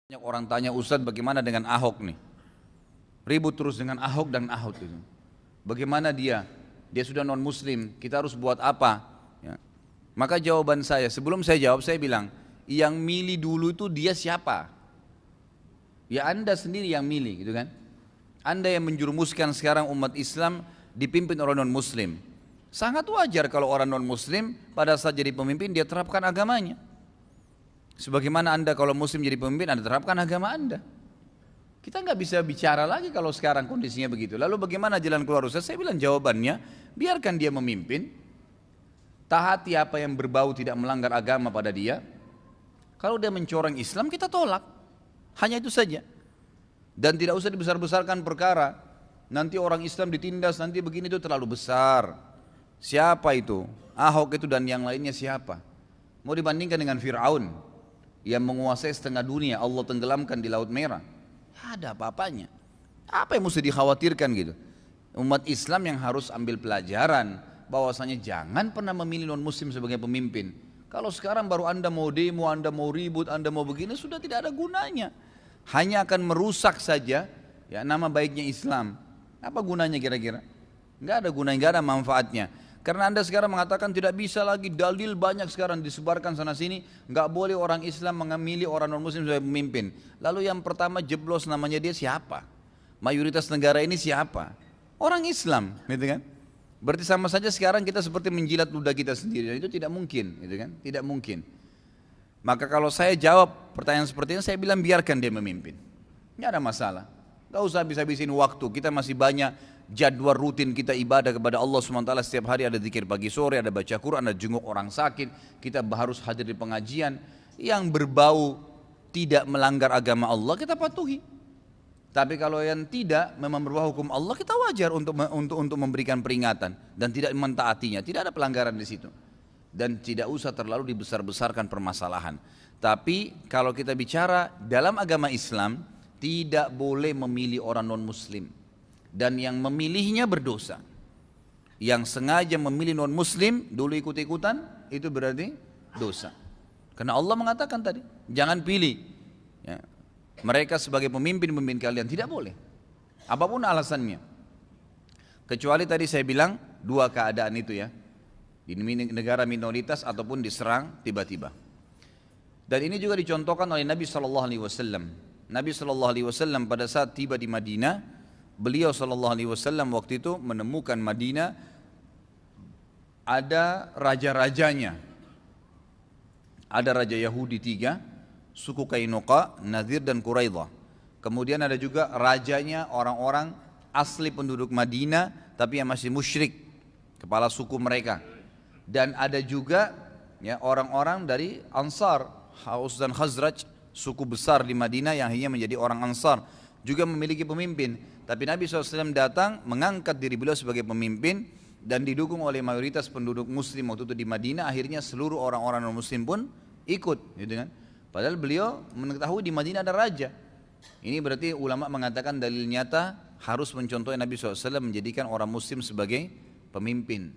Banyak orang tanya, Ustadz bagaimana dengan Ahok nih? Ribut terus dengan Ahok dan Ahok itu. Bagaimana dia? Dia sudah non muslim, kita harus buat apa? Ya. Maka jawaban saya, sebelum saya jawab saya bilang, yang milih dulu itu dia siapa? Ya Anda sendiri yang milih gitu kan. Anda yang menjerumuskan sekarang umat Islam dipimpin orang non muslim. Sangat wajar kalau orang non muslim pada saat jadi pemimpin dia terapkan agamanya. Sebagaimana Anda kalau muslim jadi pemimpin, Anda terapkan agama Anda. Kita nggak bisa bicara lagi kalau sekarang kondisinya begitu. Lalu bagaimana jalan keluar Ustaz? Saya bilang jawabannya, biarkan dia memimpin. Taati apa yang berbau tidak melanggar agama pada dia. Kalau dia mencoreng Islam, kita tolak. Hanya itu saja. Dan tidak usah dibesar-besarkan perkara. Nanti orang Islam ditindas, nanti begini itu terlalu besar. Siapa itu? Ahok itu dan yang lainnya siapa? Mau dibandingkan dengan Fir'aun yang menguasai setengah dunia, Allah tenggelamkan di Laut Merah. Ada apa-apanya. Apa yang mesti dikhawatirkan gitu? Umat Islam yang harus ambil pelajaran bahwasanya jangan pernah memilih non muslim sebagai pemimpin. Kalau sekarang baru Anda mau demo, Anda mau ribut, Anda mau begini, sudah tidak ada gunanya. Hanya akan merusak saja ya nama baiknya Islam. Apa gunanya kira-kira? Enggak ada gunanya, enggak ada manfaatnya. Karena Anda sekarang mengatakan tidak bisa lagi, dalil banyak sekarang disebarkan sana sini, nggak boleh orang Islam memilih orang non muslim sebagai pemimpin. Lalu yang pertama jeblos namanya dia siapa? Mayoritas negara ini siapa? Orang Islam, gitu kan? Berarti sama saja sekarang kita seperti menjilat ludah kita sendiri, dan itu tidak mungkin, gitu kan? Tidak mungkin. Maka kalau saya jawab pertanyaan seperti ini, saya bilang biarkan dia memimpin. Nggak ada masalah. Nggak usah habis-habisin waktu, kita masih banyak jadwal rutin kita ibadah kepada Allah SWT. Setiap hari ada zikir pagi sore, ada baca Quran, ada jenguk orang sakit, kita harus hadir di pengajian. Yang berbau tidak melanggar agama Allah kita patuhi. Tapi kalau yang tidak memang berbau hukum Allah, kita wajar untuk memberikan peringatan dan tidak mentaatinya. Tidak ada pelanggaran di situ. Dan tidak usah terlalu dibesar-besarkan permasalahan. Tapi kalau kita bicara dalam agama Islam, tidak boleh memilih orang non muslim. Dan yang memilihnya berdosa. Yang sengaja memilih non muslim dulu ikut-ikutan, itu berarti dosa. Karena Allah mengatakan tadi, jangan pilih ya, mereka sebagai pemimpin kalian, tidak boleh. Apapun alasannya. Kecuali tadi saya bilang dua keadaan itu ya. Di negara minoritas ataupun diserang tiba-tiba. Dan ini juga dicontohkan oleh Nabi SAW. Nabi SAW pada saat tiba di Madinah, beliau SAW waktu itu menemukan Madinah ada raja-rajanya. Ada raja Yahudi 3, suku Qainuqa, Nadir dan Quraidah. Kemudian ada juga rajanya orang-orang asli penduduk Madinah tapi yang masih musyrik, kepala suku mereka. Dan ada juga ya, orang-orang dari Ansar, Aus dan Khazraj, suku besar di Madinah yang akhirnya menjadi orang Ansar, juga memiliki pemimpin. Tapi Nabi SAW datang mengangkat diri beliau sebagai pemimpin dan didukung oleh mayoritas penduduk muslim waktu itu di Madinah. Akhirnya seluruh orang-orang non muslim pun ikut gitu kan. Padahal beliau mengetahui di Madinah ada raja. Ini berarti ulama mengatakan dalil nyata harus mencontohi Nabi SAW menjadikan orang muslim sebagai pemimpin.